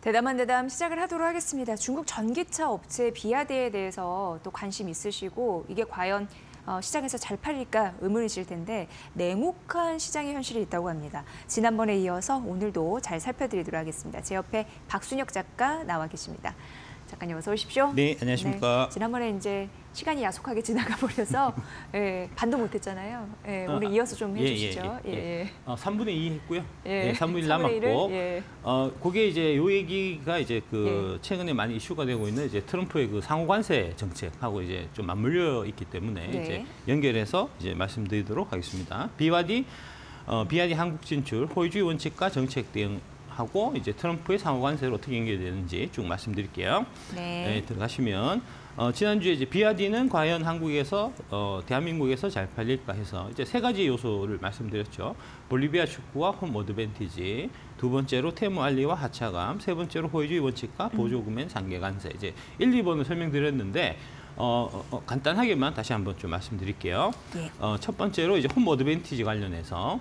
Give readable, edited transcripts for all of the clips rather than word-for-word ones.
대담한 대담 시작을 하도록 하겠습니다. 중국 전기차 업체 비아디에 대해서 또 관심 있으시고 이게 과연 시장에서 잘 팔릴까 의문이실 텐데 냉혹한 시장의 현실이 있다고 합니다. 지난번에 이어서 오늘도 잘 살펴드리도록 하겠습니다. 제 옆에 박순혁 작가 나와 계십니다. 작가님 어서 오십시오. 네, 안녕하십니까. 네, 지난번에 이제 시간이 야속하게 지나가 버려서 예, 반도 못했잖아요. 예, 오늘 이어서 좀 해주시죠. 3분의 2 했고요. 예, 네, 3분의 1 남았고, 예. 그게 이제 요 얘기가 이제 최근에 많이 이슈가 되고 있는 이제 트럼프의 그 상호관세 정책하고 이제 좀 맞물려 있기 때문에 네. 이제 연결해서 이제 말씀드리도록 하겠습니다. 비아디 한국 진출, 호주의 원칙과 정책 대응. 하고 이제 트럼프의 상호관세로 어떻게 연결되는지 쭉 말씀드릴게요. 네. 들어가시면 지난주에 이제 비아디는 과연 한국에서 대한민국에서 잘 팔릴까 해서 이제 세 가지 요소를 말씀드렸죠. 볼리비아 축구와 홈 어드밴티지, 두 번째로 테무 알리와 하차감, 세 번째로 호주의 원칙과 보조금엔 상계관세. 이제 1, 2번을 설명드렸는데 간단하게만 다시 한번 좀 말씀드릴게요. 예. 첫 번째로 이제 홈 어드밴티지 관련해서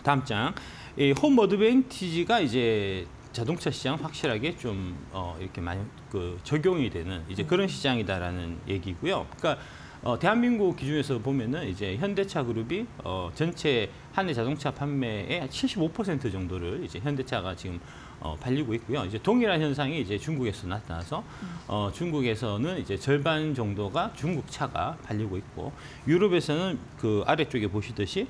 다음 장. 이 홈 어드밴티지가 이제 자동차 시장 확실하게 좀 이렇게 많이 적용이 되는 이제 그런 시장이다라는 얘기고요. 그러니까 대한민국 기준에서 보면은 이제 현대차 그룹이 전체 한 해 자동차 판매의 75% 정도를 이제 현대차가 지금 팔리고 있고요. 이제 동일한 현상이 이제 중국에서 나타나서 중국에서는 이제 절반 정도가 중국 차가 팔리고 있고, 유럽에서는 그 아래쪽에 보시듯이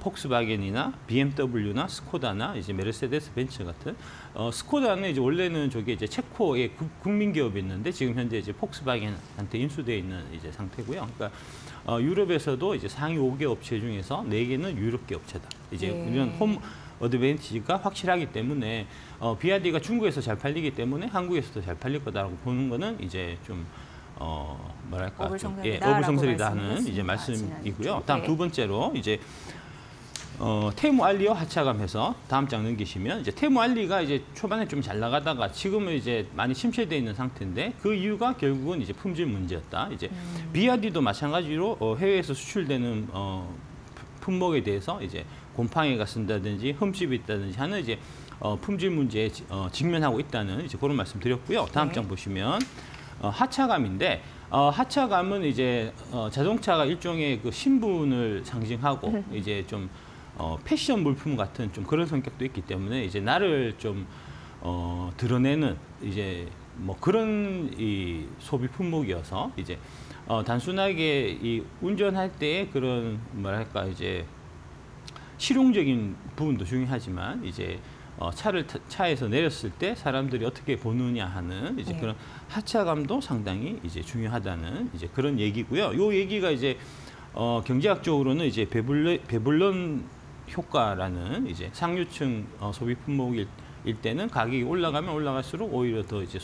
폭스바겐이나 BMW나 스코다나 이제 메르세데스 벤츠 같은 스코다는 이제 원래는 저게 이제 체코의 국민 기업이었는데 지금 현재 이제 폭스바겐한테 인수되어 있는 이제 상태고요. 그러니까 유럽에서도 이제 상위 5개 업체 중에서 4개는 유럽계 업체다. 이제 이런 홈 어드밴티지가 확실하기 때문에 비아디가 중국에서 잘 팔리기 때문에 한국에서도 잘 팔릴 거다라고 보는 거는 이제 좀 뭐랄까 어불성설이다 하는 이제 말씀이고요. 다음 두 번째로 이제 테무 알리와 하차감해서 다음 장 넘기시면 이제 테무 알리가 이제 초반에 좀 잘 나가다가 지금은 이제 많이 침체되어 있는 상태인데 그 이유가 결국은 이제 품질 문제였다. 이제 비아디도 마찬가지로 해외에서 수출되는 품목에 대해서 이제 곰팡이가 쓴다든지 흠집이 있다든지 하는 이제 품질 문제에 직면하고 있다는 이제 그런 말씀 드렸고요. 다음 장 보시면 하차감인데 하차감은 이제 자동차가 일종의 그 신분을 상징하고 이제 좀 패션 물품 같은 좀 그런 성격도 있기 때문에 이제 나를 좀 드러내는 이제 뭐 그런 이 소비 품목이어서 이제 단순하게 이 운전할 때의 그런 뭐랄까 이제 실용적인 부분도 중요하지만 이제 차에서 내렸을 때 사람들이 어떻게 보느냐 하는 이제 그런 하차감도 상당히 이제 중요하다는 이제 그런 얘기고요. 요 얘기가 이제 경제학적으로는 이제 배불런 효과라는 이제 상류층 소비 품목일 때는 가격이 올라가면 올라갈수록 오히려 더 이제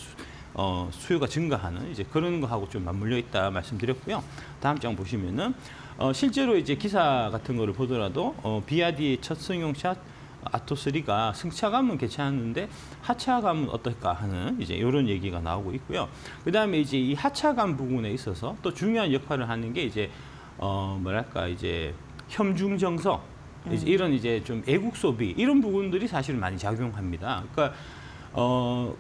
수요가 증가하는 이제 그런 거하고 좀 맞물려 있다 말씀드렸고요. 다음 장 보시면은 실제로 이제 기사 같은 거를 보더라도 비아디의 첫 승용차 아토3가 승차감은 괜찮은데 하차감은 어떨까 하는 이제 이런 얘기가 나오고 있고요. 그다음에 이제 이 하차감 부분에 있어서 또 중요한 역할을 하는 게 이제 뭐랄까 이제 혐중정서 이제 이런 이제 좀 애국 소비 이런 부분들이 사실 많이 작용합니다. 그러니까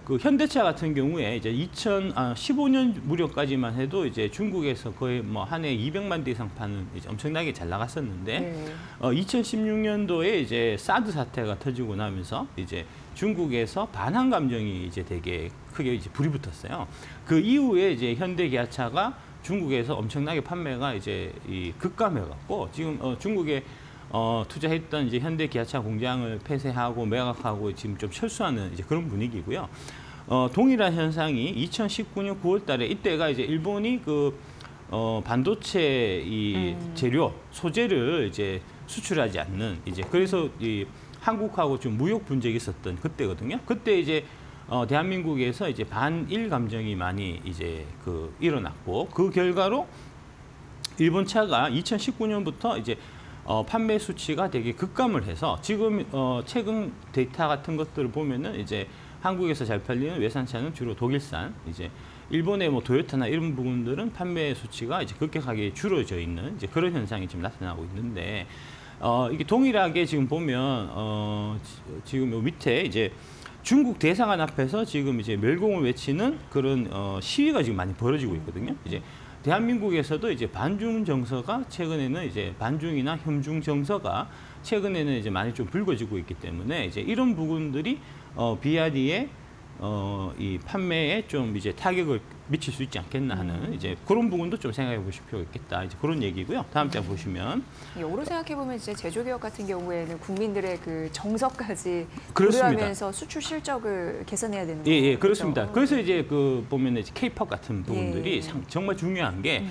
그 현대차 같은 경우에 이제 2015년 무렵까지만 해도 이제 중국에서 거의 뭐 한 해 200만 대 이상 파는 이제 엄청나게 잘 나갔었는데 2016년도에 이제 사드 사태가 터지고 나면서 이제 중국에서 반한 감정이 이제 되게 크게 이제 불이 붙었어요. 그 이후에 이제 현대 기아차가 중국에서 엄청나게 판매가 이제 급감해갖고 지금 중국에 투자했던 이제 현대 기아차 공장을 폐쇄하고 매각하고 지금 좀 철수하는 이제 그런 분위기고요. 동일한 현상이 2019년 9월달에 이때가 이제 일본이 그 반도체 이 재료 소재를 이제 수출하지 않는 이제 그래서 이 한국하고 좀 무역 분쟁이 있었던 그때거든요. 그때 이제 대한민국에서 이제 반일 감정이 많이 이제 일어났고 그 결과로 일본 차가 2019년부터 이제 판매 수치가 되게 급감을 해서 지금 최근 데이터 같은 것들을 보면은 이제 한국에서 잘 팔리는 외산차는 주로 독일산, 이제 일본의 뭐 도요타나 이런 부분들은 판매 수치가 이제 급격하게 줄어져 있는 이제 그런 현상이 지금 나타나고 있는데 이게 동일하게 지금 보면 지금 요 밑에 이제 중국 대사관 앞에서 지금 이제 멸공을 외치는 그런 시위가 지금 많이 벌어지고 있거든요. 이제 대한민국에서도 이제 반중 정서가 최근에는 이제 반중이나 혐중 정서가 최근에는 이제 많이 좀 불거지고 있기 때문에 이제 이런 부분들이 비아디의 이 판매에 좀 이제 타격을 미칠 수 있지 않겠나 하는 이제 그런 부분도 좀 생각해 보실 필요가 있겠다. 이제 그런 얘기고요. 다음 장 보시면 역으로 생각해 보면 이제 제조개혁 같은 경우에는 국민들의 그 정서까지 그렇습니다. 고려하면서 수출 실적을 개선해야 되는 예, 거죠. 그렇습니다. 그래서 이제 그 보면은 이제 K-팝 같은 부분들이 예. 정말 중요한 게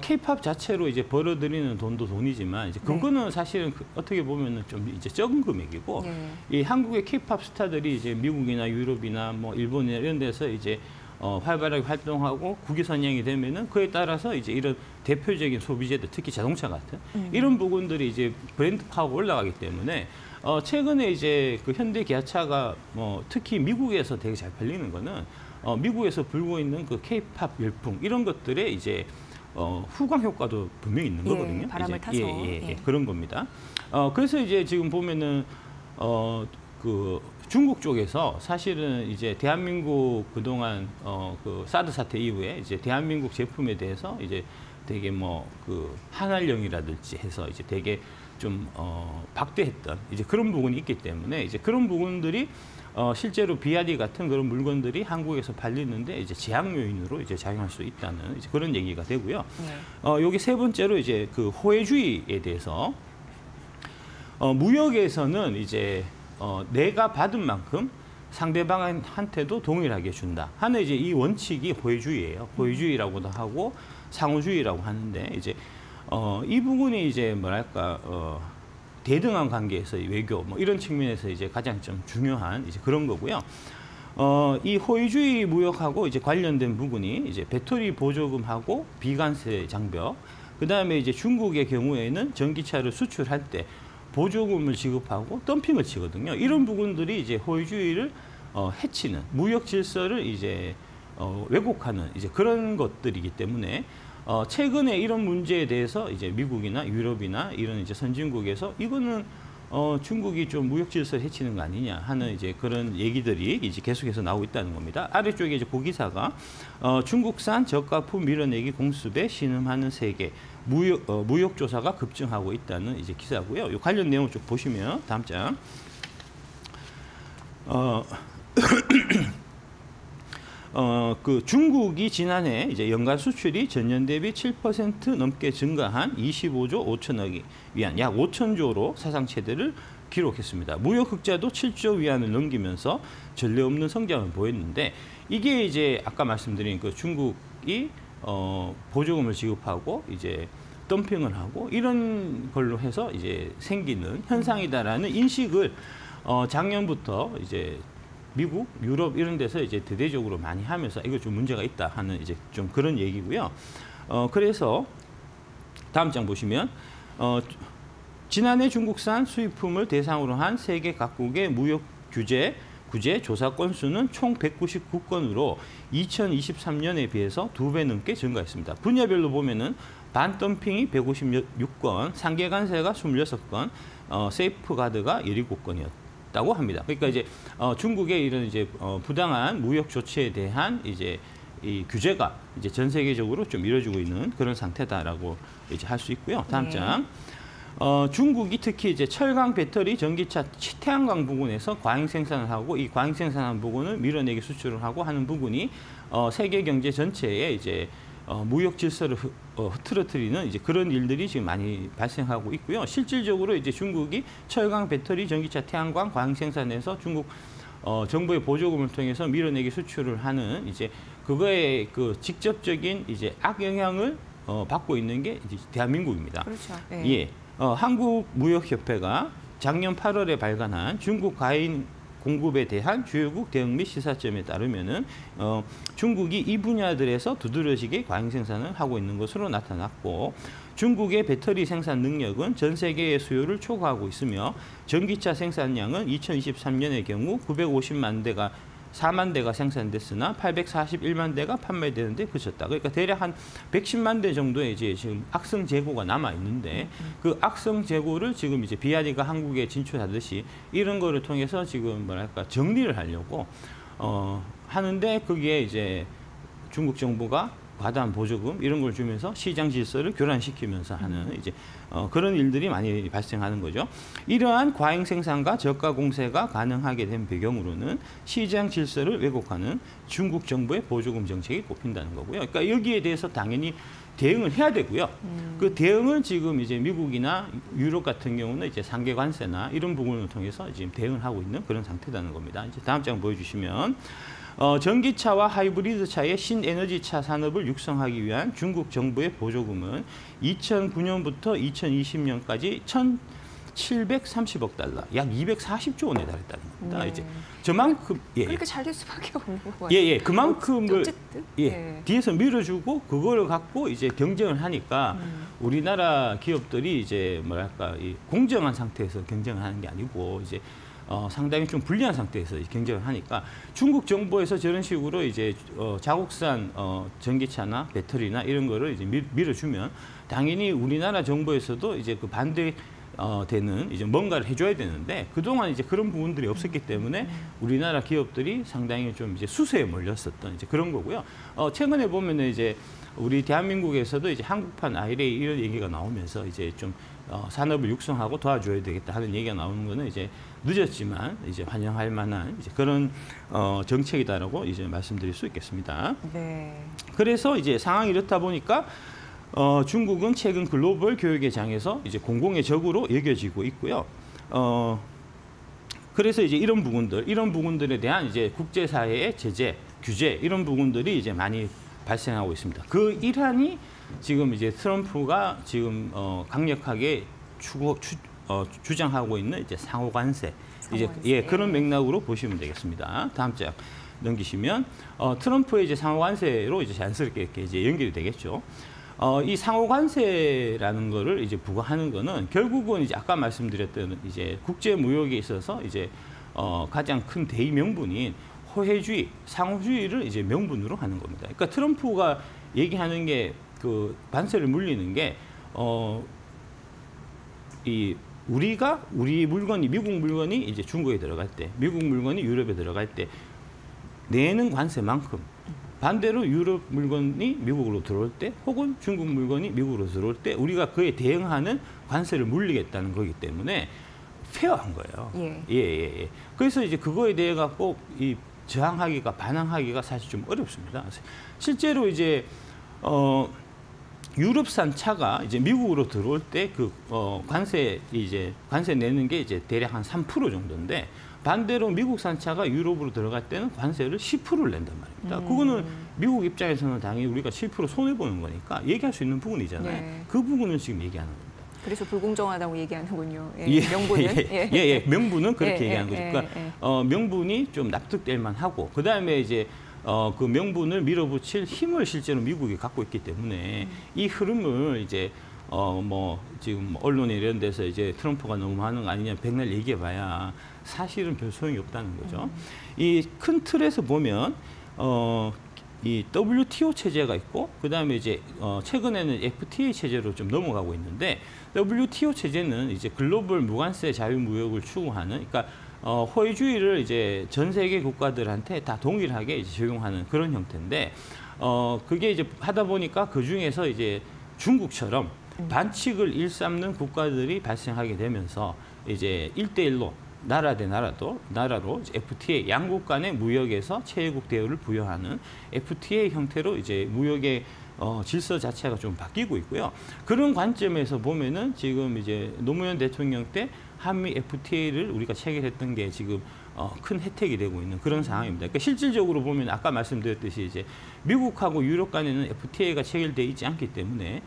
K-팝 자체로 이제 벌어들이는 돈도 돈이지만 이제 그거는 사실은 어떻게 보면은 좀 이제 적은 금액이고 이 한국의 K-팝 스타들이 이제 미국이나 유럽이나 뭐 일본이나 이런 데서 이제 활발하게 활동하고 국위 선양이 되면은 그에 따라서 이제 이런 대표적인 소비재들 특히 자동차 같은 이런 부분들이 이제 브랜드 파워가 올라가기 때문에 최근에 이제 그 현대 기아차가 특히 미국에서 되게 잘 팔리는 거는 미국에서 불고 있는 그 K-팝 열풍 이런 것들에 이제 후광 효과도 분명히 있는 거거든요. 바람을 이제, 타서. 그런 겁니다. 그래서 이제 지금 보면은 그 중국 쪽에서 사실은 이제 대한민국 그동안 그 사드 사태 이후에 이제 대한민국 제품에 대해서 이제 되게 뭐 그 한알령이라든지 해서 이제 되게 좀 박대했던 이제 그런 부분이 있기 때문에 이제 그런 부분들이 실제로 비아디 같은 그런 물건들이 한국에서 팔리는데 이제 제약 요인으로 이제 작용할 수 있다는 이제 그런 얘기가 되고요. 여기 세 번째로 이제 그 호혜주의에 대해서 무역에서는 이제 내가 받은 만큼 상대방한테도 동일하게 준다 하는 이제 이 원칙이 호혜주의예요. 호혜주의라고도 하고 상호주의라고 하는데 이제 이 부분이 이제 뭐랄까 대등한 관계에서 외교 뭐 이런 측면에서 이제 가장 좀 중요한 이제 그런 거고요. 이 호의주의 무역하고 이제 관련된 부분이 이제 배터리 보조금하고 비관세 장벽, 그 다음에 이제 중국의 경우에는 전기차를 수출할 때 보조금을 지급하고 덤핑을 치거든요. 이런 부분들이 이제 호의주의를 해치는 무역 질서를 이제 왜곡하는 이제 그런 것들이기 때문에 최근에 이런 문제에 대해서 이제 미국이나 유럽이나 이런 이제 선진국에서 이거는 중국이 좀 무역 질서를 해치는 거 아니냐 하는 이제 그런 얘기들이 이제 계속해서 나오고 있다는 겁니다. 아래쪽에 이제 고기사가 중국산 저가품 밀어내기 공습에 신음하는 세계 무역 조사가 급증하고 있다는 이제 기사고요. 이 관련 내용을 쭉 보시면 다음 장. 그 중국이 지난해 이제 연간 수출이 전년 대비 7% 넘게 증가한 25조 5천억이 위안, 약 5천조로 사상 최대를 기록했습니다. 무역 흑자도 7조 위안을 넘기면서 전례 없는 성장을 보였는데 이게 이제 아까 말씀드린 그 중국이 보조금을 지급하고 이제 덤핑을 하고 이런 걸로 해서 이제 생기는 현상이다라는 인식을 작년부터 이제 미국, 유럽 이런 데서 이제 대대적으로 많이 하면서 이거 좀 문제가 있다 하는 이제 좀 그런 얘기고요. 그래서 다음 장 보시면 지난해 중국산 수입품을 대상으로 한 세계 각국의 무역 구제 조사 건수는 총 199건으로 2023년에 비해서 2배 넘게 증가했습니다. 분야별로 보면은 반덤핑이 156건, 상계관세가 26건, 세이프가드가 17건이었다고 합니다. 그러니까 이제 중국의 이런 이제 부당한 무역 조치에 대한 이제 이 규제가 이제 전 세계적으로 좀 이루어지고 있는 그런 상태다라고 이제 할 수 있고요. 다음 장. 중국이 특히 이제 철강 배터리 전기차 태양광 부분에서 과잉 생산을 하고 이 과잉 생산한 부분을 밀어내기 수출을 하고 하는 부분이 세계 경제 전체에 이제 무역 질서를 흐트러뜨리는 이제 그런 일들이 지금 많이 발생하고 있고요. 실질적으로 이제 중국이 철강 배터리 전기차 태양광 과잉 생산에서 중국 정부의 보조금을 통해서 밀어내기 수출을 하는 이제 그거에 그 직접적인 이제 악영향을 받고 있는 게 이제 대한민국입니다. 그렇죠. 예. 한국무역협회가 작년 8월에 발간한 중국 과잉 공급에 대한 주요국 대응 및 시사점에 따르면은 중국이 이 분야들에서 두드러지게 과잉 생산을 하고 있는 것으로 나타났고 중국의 배터리 생산 능력은 전 세계의 수요를 초과하고 있으며 전기차 생산량은 2023년의 경우 950만 대가 4만 대가 생산됐으나 841만 대가 판매되는데 그쳤다. 그러니까 대략 한 110만 대 정도의 이제 지금 악성 재고가 남아 있는데 그 악성 재고를 지금 이제 비아디가 한국에 진출하듯이 이런 거를 통해서 지금 뭐랄까 정리를 하려고 하는데 거기에 이제 중국 정부가 과다한 보조금 이런 걸 주면서 시장 질서를 교란시키면서 하는 이제 그런 일들이 많이 발생하는 거죠. 이러한 과잉 생산과 저가 공세가 가능하게 된 배경으로는 시장 질서를 왜곡하는 중국 정부의 보조금 정책이 꼽힌다는 거고요. 그러니까 여기에 대해서 당연히 대응을 해야 되고요. 그 대응을 지금 이제 미국이나 유럽 같은 경우는 이제 상계 관세나 이런 부분을 통해서 지금 대응을 하고 있는 그런 상태라는 겁니다. 이제 다음 장 보여주시면. 전기차와 하이브리드차의 신에너지차 산업을 육성하기 위한 중국 정부의 보조금은 2009년부터 2020년까지 1,730억 달러, 약 240조 원에 달했다는 겁니다. 네. 이제 저만큼 그렇게 잘 될 수밖에 없는 거예요. 예, 그만큼을 어쨌든 뒤에서 밀어주고 그거를 갖고 이제 경쟁을 하니까 우리나라 기업들이 이제 뭐랄까 이 공정한 상태에서 경쟁을 하는 게 아니고 이제 상당히 좀 불리한 상태에서 경쟁을 하니까 중국 정부에서 저런 식으로 이제 자국산 전기차나 배터리나 이런 거를 이제 밀어주면 당연히 우리나라 정부에서도 이제 그 되는 이제 뭔가를 해줘야 되는데 그동안 이제 그런 부분들이 없었기 때문에 우리나라 기업들이 상당히 좀 이제 수세에 몰렸었던 이제 그런 거고요. 최근에 보면은 이제 우리 대한민국에서도 이제 한국판 IRA 이런 얘기가 나오면서 이제 좀 산업을 육성하고 도와줘야 되겠다 하는 얘기가 나오는 거는 이제 늦었지만 이제 환영할 만한 이제 그런 정책이다라고 이제 말씀드릴 수 있겠습니다. 네. 그래서 이제 상황이 이렇다 보니까 중국은 최근 글로벌 교역의 장에서 이제 공공의 적으로 여겨지고 있고요. 그래서 이제 이런 부분들에 대한 이제 국제사회의 제재, 규제 이런 부분들이 이제 많이 발생하고 있습니다. 그 일환이 지금 이제 트럼프가 지금 강력하게 주장하고 있는 이제 상호 관세. 이제 그런 맥락으로 보시면 되겠습니다. 다음 장 넘기시면 트럼프의 이제 상호 관세로 이제 자연스럽게 이렇게 이제 연결이 되겠죠. 이 상호 관세라는 거를 이제 부과하는 거는 결국은 이제 아까 말씀드렸던 이제 국제 무역에 있어서 이제 가장 큰 대의 명분인 호혜주의, 상호주의를 이제 명분으로 하는 겁니다. 그러니까 트럼프가 얘기하는 게 그 관세를 물리는 게 우리 물건이 미국 물건이 이제 중국에 들어갈 때, 미국 물건이 유럽에 들어갈 때 내는 관세만큼 반대로 유럽 물건이 미국으로 들어올 때 혹은 중국 물건이 미국으로 들어올 때 우리가 그에 대응하는 관세를 물리겠다는 거기 때문에 페어한 거예요. 예. 그래서 이제 그거에 대해 갖고 이 저항하기가 반항하기가 사실 좀 어렵습니다. 실제로 이제 유럽산 차가 이제 미국으로 들어올 때 그 관세 내는 게 이제 대략 한 3% 정도인데 반대로 미국산 차가 유럽으로 들어갈 때는 관세를 10%를 낸단 말입니다. 그거는 미국 입장에서는 당연히 우리가 7% 손해 보는 거니까 얘기할 수 있는 부분이잖아요. 네. 그 부분을 지금 얘기하는 겁니다. 그래서 불공정하다고 얘기하는군요. 명분은 명분은 그렇게 얘기하는 거죠. 그러니까 명분이 좀 납득될 만하고 그 다음에 이제 그 명분을 밀어붙일 힘을 실제로 미국이 갖고 있기 때문에 이 흐름을 이제 지금 언론에 이런 데서 이제 트럼프가 너무 하는 거 아니냐 백날 얘기해봐야 사실은 별 소용이 없다는 거죠. 이 큰 틀에서 보면 이 WTO 체제가 있고 그다음에 이제 최근에는 FTA 체제로 좀 넘어가고 있는데 WTO 체제는 이제 글로벌 무관세 자유무역을 추구하는 그러니까 호의주의를 이제 전 세계 국가들한테 다 동일하게 이제 적용하는 그런 형태인데 그게 이제 하다 보니까 그 중에서 이제 중국처럼 반칙을 일삼는 국가들이 발생하게 되면서 이제 1대1로 나라 대 나라로 FTA 양국 간의 무역에서 최애국 대우를 부여하는 FTA 형태로 이제 무역의 질서 자체가 좀 바뀌고 있고요. 그런 관점에서 보면은 지금 이제 노무현 대통령 때 한미 FTA를 우리가 체결했던 게 지금 큰 혜택이 되고 있는 그런 상황입니다. 그러니까 실질적으로 보면 아까 말씀드렸듯이 이제 미국하고 유럽 간에는 FTA가 체결되어 있지 않기 때문에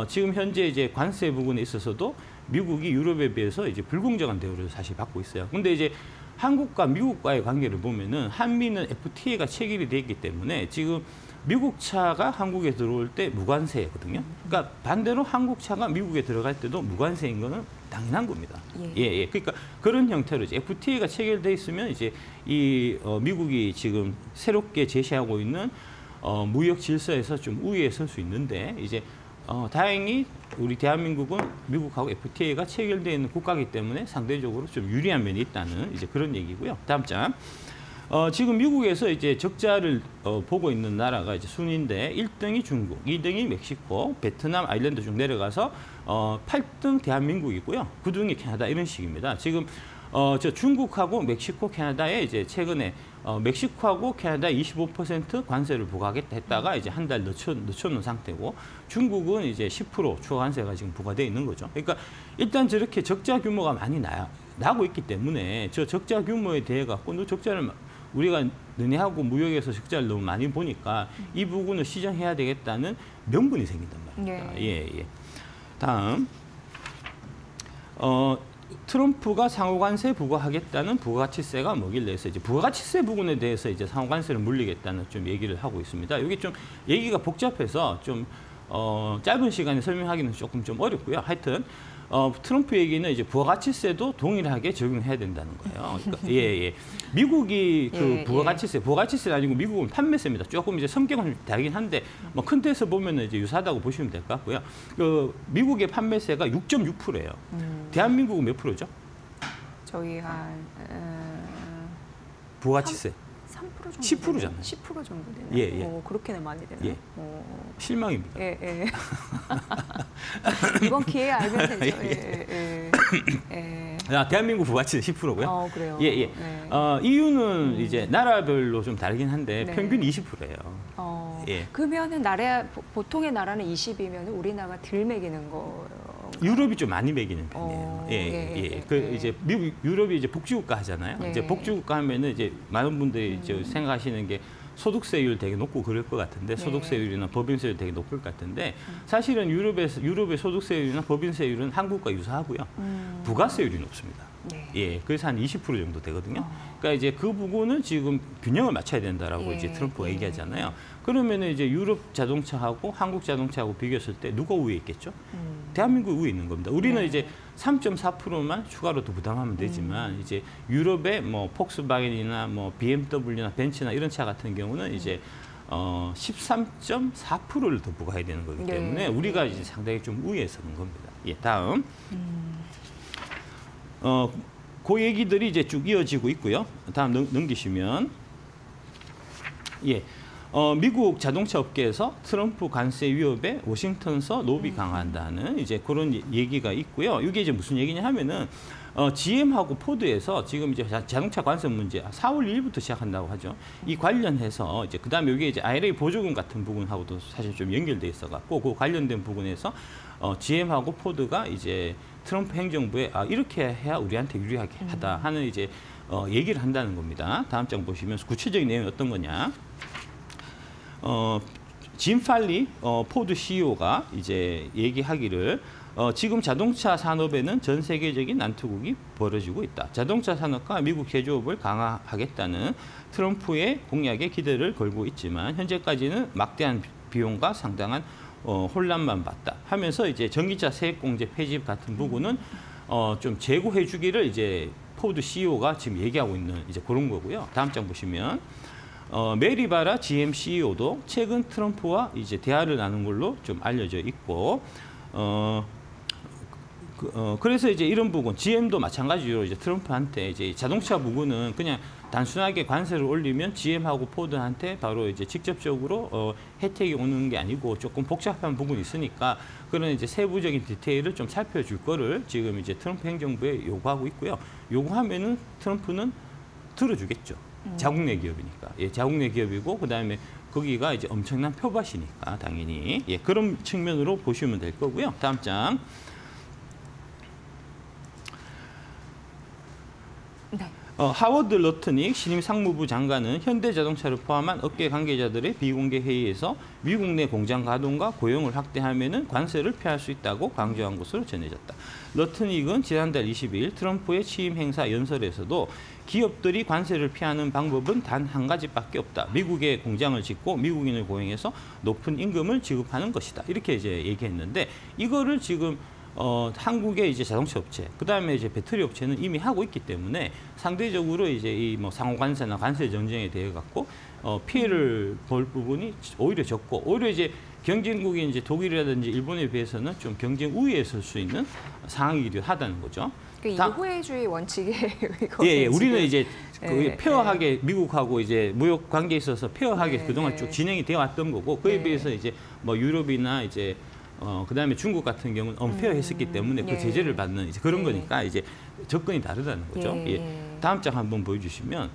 지금 현재 이제 관세 부분에 있어서도 미국이 유럽에 비해서 이제 불공정한 대우를 사실 받고 있어요. 근데 이제 한국과 미국과의 관계를 보면은 한미는 FTA가 체결이 돼 있기 때문에 지금 미국 차가 한국에 들어올 때 무관세거든요. 그러니까 반대로 한국 차가 미국에 들어갈 때도 무관세인 거는 당연한 겁니다. 예. 그러니까 그런 형태로 이제 FTA가 체결돼 있으면 이제 이 미국이 지금 새롭게 제시하고 있는 무역 질서에서 좀 우위에 설 수 있는데 이제 다행히 우리 대한민국은 미국하고 FTA가 체결되어 있는 국가이기 때문에 상대적으로 좀 유리한 면이 있다는 이제 그런 얘기고요. 다음 장. 지금 미국에서 이제 적자를 보고 있는 나라가 이제 순인데 1등이 중국, 2등이 멕시코, 베트남, 아일랜드 중 내려가서 8등 대한민국이고요. 9등이 캐나다 이런 식입니다. 지금 저 중국하고 멕시코, 캐나다에 이제 최근에 멕시코하고 캐나다 25% 관세를 부과하겠다 했다가 이제 한 달 늦춰놓은 상태고 중국은 이제 10% 추가 관세가 지금 부과되어 있는 거죠. 그러니까 일단 저렇게 적자 규모가 많이 나고 있기 때문에 저 적자 규모에 대해 갖고 너 적자를 우리가 너네하고 무역에서 적자를 너무 많이 보니까 이 부분을 시정해야 되겠다는 명분이 생긴단 말입니다. 예. 다음 트럼프가 상호관세 부과하겠다는 부가가치세가 뭐길래 해서 이제 부가가치세 부분에 대해서 이제 상호관세를 물리겠다는 좀 얘기를 하고 있습니다. 이게 좀 얘기가 복잡해서 좀 짧은 시간에 설명하기는 조금 좀 어렵고요. 하여튼 트럼프 얘기는 이제 부가가치세도 동일하게 적용해야 된다는 거예요. 그러니까, 예. 미국이 그 부가가치세는 아니고 미국은 판매세입니다. 조금 이제 성격은 좀 다르긴 한데 뭐 큰 데서 보면은 이제 유사하다고 보시면 될 것 같고요. 그 미국의 판매세가 6.6%예요. 대한민국은 몇 프로죠? 저희 한 부가가치세. 3% 정도 10%잖아요. 10% 정도 되나요? 예. 그렇게나 많이 되나요? 예. 실망입니다. 예. 이번 기회에 알면 되죠. 대한민국 부가가치세 10%고요. 그래요. 예. 이유는 이제 나라별로 좀 다르긴 한데 네. 평균 20%예요. 예. 그러면은 보통의 나라는 20이면 우리나라가 덜 매기는 거예요. 유럽이 좀 많이 매기는 편이에요. 이제 유럽이 이제 복지국가 하잖아요. 예. 이제 복지국가 하면은 이제 많은 분들이 이제 생각하시는 게 소득세율 되게 높고 그럴 것 같은데 소득세율이나 법인세율 되게 높을 것 같은데 사실은 유럽의 소득세율이나 법인세율은 한국과 유사하고요. 부가세율이 높습니다. 그래서 한 20% 정도 되거든요. 그러니까 이제 그 부분은 지금 균형을 맞춰야 된다라고 이제 트럼프가 얘기하잖아요. 그러면은 이제 유럽 자동차하고 한국 자동차하고 비교했을 때 누가 우위에 있겠죠? 대한민국 우위에 있는 겁니다. 우리는 이제 3.4%만 추가로 더 부담하면 되지만 이제 유럽의 뭐 폭스바겐이나 뭐 BMW나 벤츠나 이런 차 같은 경우는 이제 13.4%를 더 부과해야 되는 거기 때문에 우리가 이제 상당히 좀 우위에 서는 겁니다. 다음. 그 얘기들이 이제 쭉 이어지고 있고요. 다음 넘기시면 미국 자동차 업계에서 트럼프 관세 위협에 워싱턴서 로비 강화한다는 이제 그런 얘기가 있고요. 이게 이제 무슨 얘기냐 하면은 GM하고 포드에서 지금 이제 자동차 관세 문제 4월 1일부터 시작한다고 하죠. 이 관련해서 이제 그다음에 이게 이제 IRA 보조금 같은 부분하고도 사실 좀 연결돼 있어 갖고 그 관련된 부분에서 GM하고 포드가 이제 트럼프 행정부에 이렇게 해야 우리한테 유리하게 하다 하는 이제 얘기를 한다는 겁니다. 다음 장 보시면 구체적인 내용이 어떤 거냐? 짐 팔리 포드 CEO가 이제 얘기하기를 지금 자동차 산업에는 전 세계적인 난투극이 벌어지고 있다. 자동차 산업과 미국 제조업을 강화하겠다는 트럼프의 공약에 기대를 걸고 있지만 현재까지는 막대한 비용과 상당한 혼란만 봤다 하면서 이제 전기차 세액공제 폐지 같은 부분은 좀 제고해주기를 이제 포드 CEO가 지금 얘기하고 있는 이제 그런 거고요. 다음 장 보시면. 메리바라 GM CEO도 최근 트럼프와 이제 대화를 나눈 걸로 좀 알려져 있고, 그래서 이제 이런 부분, GM도 마찬가지로 이제 트럼프한테 이제 자동차 부분은 그냥 단순하게 관세를 올리면 GM하고 포드한테 바로 이제 직접적으로 혜택이 오는 게 아니고 조금 복잡한 부분이 있으니까 그런 이제 세부적인 디테일을 좀 살펴줄 거를 지금 이제 트럼프 행정부에 요구하고 있고요. 요구하면은 트럼프는 들어주겠죠. 자국 내 기업이니까. 자국 내 기업이고 그다음에 거기가 이제 엄청난 표밭이니까 당연히 그런 측면으로 보시면 될 거고요. 다음 장. 하워드 러트닉 신임 상무부 장관은 현대자동차를 포함한 업계 관계자들의 비공개 회의에서 미국 내 공장 가동과 고용을 확대하면은 관세를 피할 수 있다고 강조한 것으로 전해졌다. 러트닉은 지난달 22일 트럼프의 취임 행사 연설에서도 기업들이 관세를 피하는 방법은 단 한 가지밖에 없다. 미국에 공장을 짓고 미국인을 고용해서 높은 임금을 지급하는 것이다. 이렇게 이제 얘기했는데 이거를 지금 한국의 이제 자동차 업체, 그다음에 이제 배터리 업체는 이미 하고 있기 때문에 상대적으로 이제 이 뭐 상호 관세나 관세 전쟁에 대해 갖고 피해를 볼 부분이 오히려 적고, 오히려 이제 경쟁국이 이제 독일이라든지 일본에 비해서는 좀 경쟁 우위에 설 수 있는 상황이기도 하다는 거죠. 그러니까 이게 호혜주의 원칙에 예, 우리는 이제 예, 페어하게 미국하고 이제 무역 관계에 있어서 페어하게 네, 그동안 네. 쭉 진행이 되어 왔던 거고, 그에 네. 비해서 이제 뭐 유럽이나 이제 그다음에 중국 같은 경우는 언페어했었기 때문에 그 예. 제재를 받는 이제 그런 예. 거니까 이제 접근이 다르다는 거죠. 예. 예. 다음 장 한번 보여주시면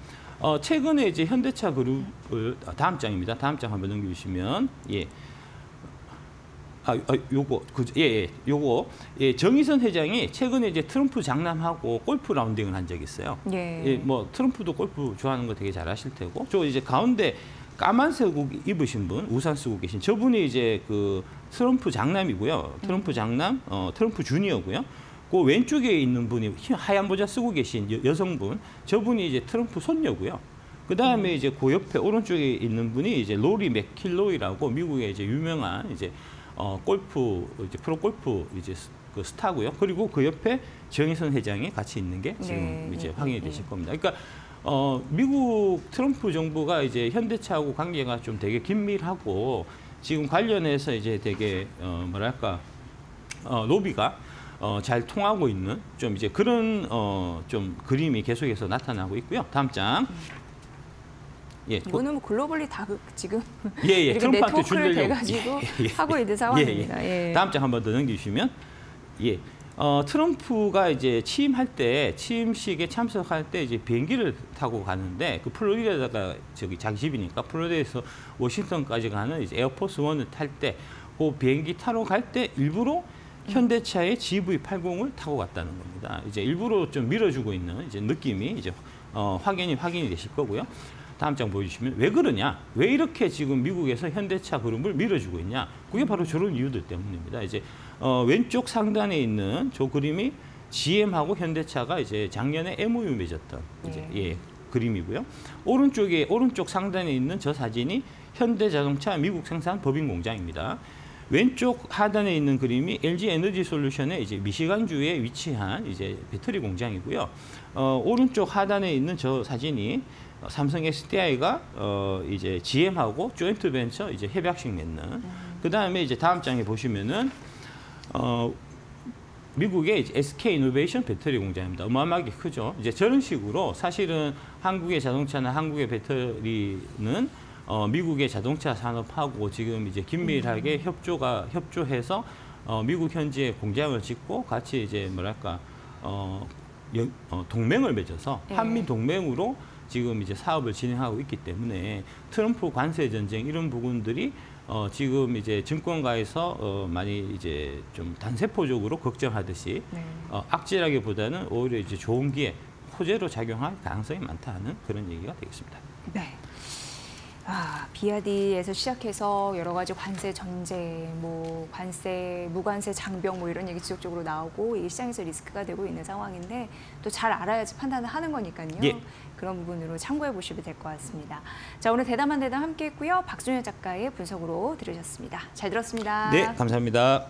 최근에 이제 현대차 그룹을 다음 장입니다. 다음 장 한번 넘겨주시면 예. 요거 정의선 회장이 최근에 이제 트럼프 장남하고 골프 라운딩을 한 적이 있어요. 예. 예, 뭐 트럼프도 골프 좋아하는 거 되게 잘 아실 테고, 저 이제 가운데 까만색 옷 입으신 분, 우산 쓰고 계신 저분이 이제 그 트럼프 장남이고요. 트럼프 장남, 트럼프 주니어고요. 그 왼쪽에 있는 분이 하얀 모자 쓰고 계신 여성분, 저분이 이제 트럼프 손녀고요. 그 다음에 이제 그 옆에 오른쪽에 있는 분이 이제 로리 맥킬로이라고 미국의 이제 유명한 이제 골프 이제 프로 골프 이제 그 스타고요. 그리고 그 옆에 정의선 회장이 같이 있는 게 지금 네. 이제 확인이 되실 겁니다. 그러니까 미국 트럼프 정부가 이제 현대차하고 관계가 좀 되게 긴밀하고 지금 관련해서 이제 되게 뭐랄까 로비가 잘 통하고 있는 좀 이제 그런 좀 그림이 계속해서 나타나고 있고요. 다음 장. 예, 이거는 뭐 글로벌리 다 지금 예, 이렇게 트럼프한테 네트워크를 주려고 돼가지고 하고 있는 상황입니다. 예. 다음 장 한번 더 넘기시면 예. 트럼프가 이제 취임식에 참석할 때 이제 비행기를 타고 가는데 그 플로리다가 저기 자기 집이니까 플로리다에서 워싱턴까지 가는 이제 에어포스 원을 탈 때 그 비행기 타러 갈 때 일부러 현대차의 GV80을 타고 갔다는 겁니다. 이제 일부러 좀 밀어주고 있는 이제 느낌이 이제 확인이 되실 거고요. 다음 장 보여주시면 왜 그러냐? 왜 이렇게 지금 미국에서 현대차 그룹을 밀어주고 있냐? 그게 바로 저런 이유들 때문입니다. 이제 왼쪽 상단에 있는 저 그림이 GM하고 현대차가 이제 작년에 MOU 맺었던 이제 예, 그림이고요. 오른쪽 상단에 있는 저 사진이 현대자동차 미국 생산 법인 공장입니다. 왼쪽 하단에 있는 그림이 LG 에너지 솔루션의 이제 미시간주에 위치한 이제 배터리 공장이고요. 오른쪽 하단에 있는 저 사진이 삼성 SDI가 이제 GM하고 조인트 벤처 이제 협약식 맺는. 그 다음에 이제 다음 장에 보시면은 미국의 이제 SK 이노베이션 배터리 공장입니다. 어마어마하게 크죠. 이제 저런 식으로 사실은 한국의 자동차나 한국의 배터리는 미국의 자동차 산업하고 지금 이제 긴밀하게 협조해서 미국 현지에 공장을 짓고 같이 이제 뭐랄까 동맹을 맺어서 한미 동맹으로 지금 이제 사업을 진행하고 있기 때문에 트럼프 관세 전쟁 이런 부분들이 지금 이제 증권가에서 많이 이제 좀 단세포적으로 걱정하듯이 악질하기보다는 오히려 이제 좋은 기회, 호재로 작용할 가능성이 많다 하는 그런 얘기가 되겠습니다. 네. 비아디에서 시작해서 여러 가지 관세 전쟁, 뭐 관세, 무관세 장벽 뭐 이런 얘기 지속적으로 나오고 이 시장에서 리스크가 되고 있는 상황인데 또 잘 알아야지 판단을 하는 거니까요. 예. 그런 부분으로 참고해 보시면 될 것 같습니다. 자, 오늘 대담한 대담 함께했고요. 박준현 작가의 분석으로 들으셨습니다. 잘 들었습니다. 네, 감사합니다.